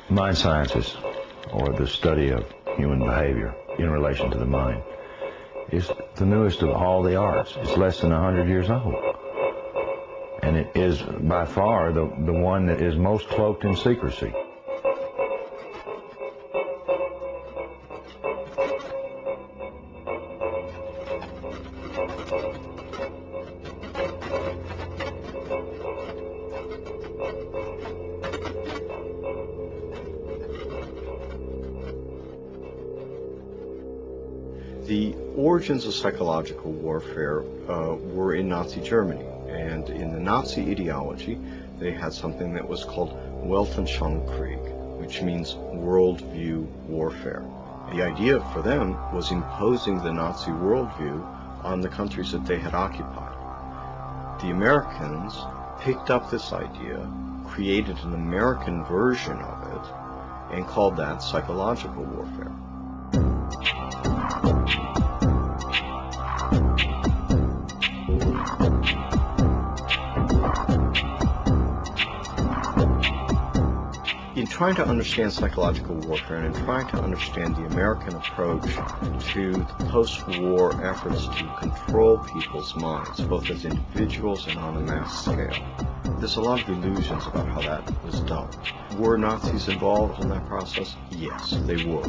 Mind sciences, or the study of human behavior in relation to the mind, is the newest of all the arts. It's less than 100 years old. And it is by far the one that is most cloaked in secrecy. The origins of psychological warfare were in Nazi Germany, and in the Nazi ideology they had something that was called Weltanschauungskrieg, which means worldview warfare. The idea for them was imposing the Nazi worldview on the countries that they had occupied. The Americans picked up this idea, created an American version of it, and called that psychological warfare. In trying to understand psychological warfare and in trying to understand the American approach to the post-war efforts to control people's minds, both as individuals and on a mass scale, there's a lot of illusions about how that was done. Were Nazis involved in that process? Yes, they were.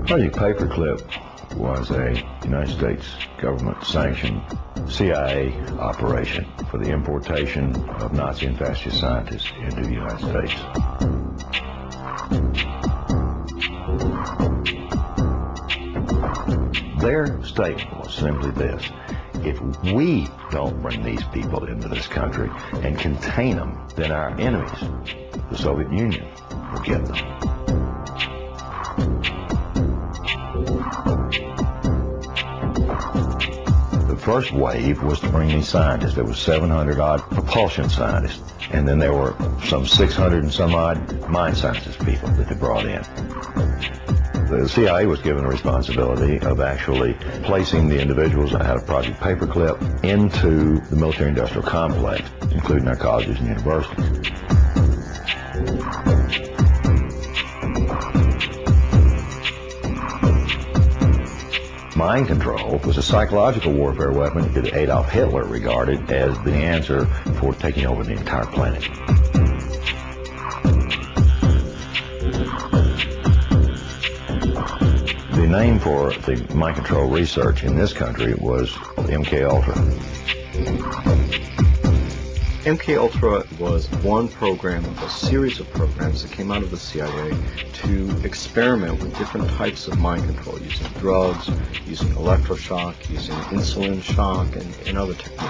Project Paperclip was a United States government-sanctioned CIA operation for the importation of Nazi and fascist scientists into the United States. Their statement was simply this: if we don't bring these people into this country and contain them, then our enemies, the Soviet Union, will get them. The first wave was to bring these scientists. There was 700 odd propulsion scientists, and then there were some 600 and some odd mind sciences people that they brought in. The CIA was given the responsibility of actually placing the individuals out of Project Paperclip into the military-industrial complex, including our colleges and universities. Mind control was a psychological warfare weapon that Adolf Hitler regarded as the answer for taking over the entire planet. The name for the mind control research in this country was MK-Ultra. MK-Ultra was one program of a series of programs that came out of the CIA to experiment with different types of mind control, using drugs, using electroshock, using insulin shock, and other techniques.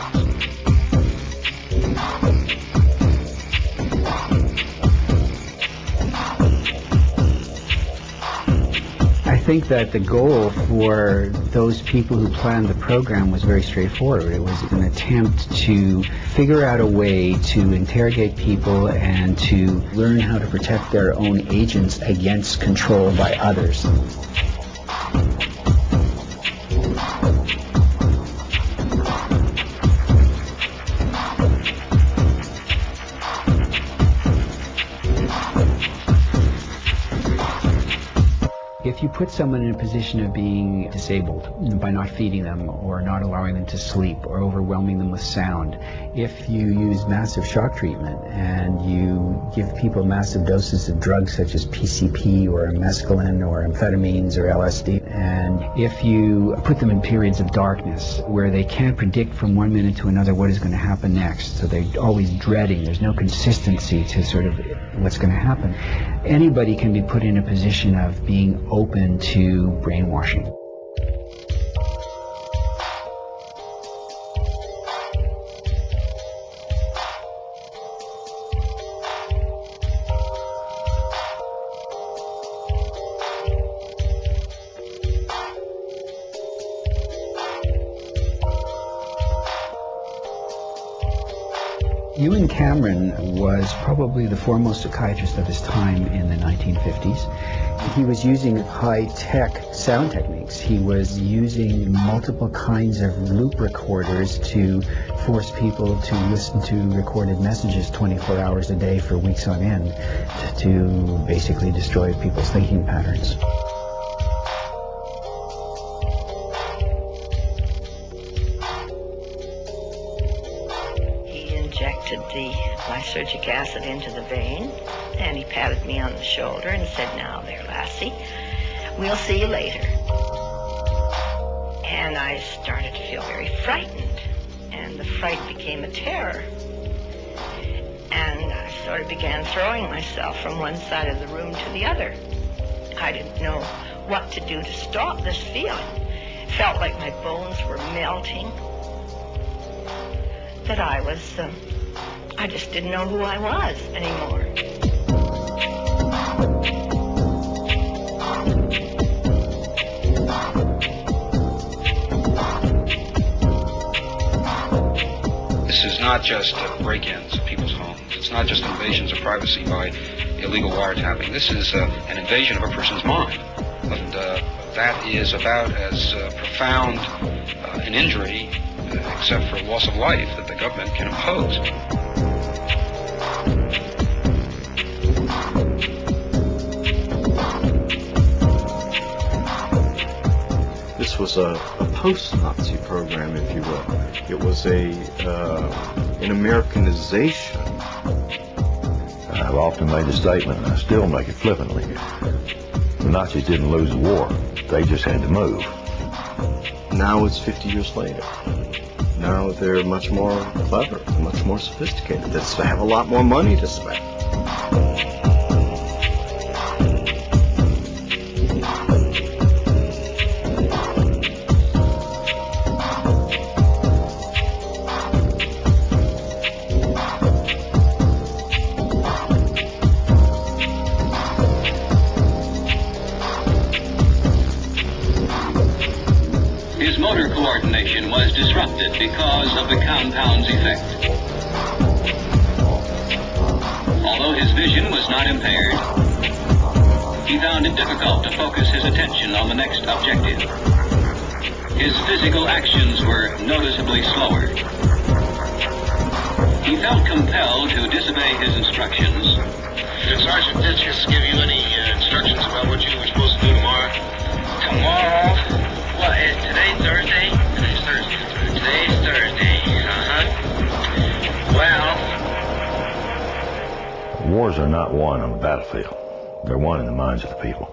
I think that the goal for those people who planned the program was very straightforward. It was an attempt to figure out a way to interrogate people and to learn how to protect their own agents against control by others. If you put someone in a position of being disabled by not feeding them or not allowing them to sleep or overwhelming them with sound, if you use massive shock treatment and you give people massive doses of drugs such as PCP or mescaline or amphetamines or LSD, and if you put them in periods of darkness where they can't predict from one minute to another what is going to happen next, so they're always dreading, there's no consistency to sort of what's going to happen, anybody can be put in a position of being open to brainwashing. Ewan Cameron was probably the foremost psychiatrist of his time in the 1950s. He was using high-tech sound techniques. He was using multiple kinds of loop recorders to force people to listen to recorded messages 24 hours a day for weeks on end to basically destroy people's thinking patterns. He injected the lysergic acid into the vein, and he patted me on the shoulder and said, "Now there, lassie, we'll see you later." And I started to feel very frightened, and the fright became a terror. And I sort of began throwing myself from one side of the room to the other. I didn't know what to do to stop this feeling. It felt like my bones were melting, that I just didn't know who I was anymore. This is not just break-ins of people's homes. It's not just invasions of privacy by illegal wiretapping. This is an invasion of a person's mind. And that is about as profound an injury, except for loss of life, that the government can impose. This was a post-Nazi program, if you will. It was an Americanization. I've often made the statement, and I still make it flippantly. The Nazis didn't lose the war. They just had to move. Now it's 50 years later. Now they're much more clever, much more sophisticated. They have a lot more money to spend. His motor coordination was disrupted because of the compound's effect. Although his vision was not impaired, he found it difficult to focus his attention on the next objective. His physical actions were noticeably slower. He felt compelled to disobey his instructions. Did Sergeant Ditches give you any instructions about what you were supposed to do tomorrow? Tomorrow? What, is today Thursday? Today's Thursday. Today's Thursday. Well... Wars are not won on the battlefield. They're won in the minds of the people.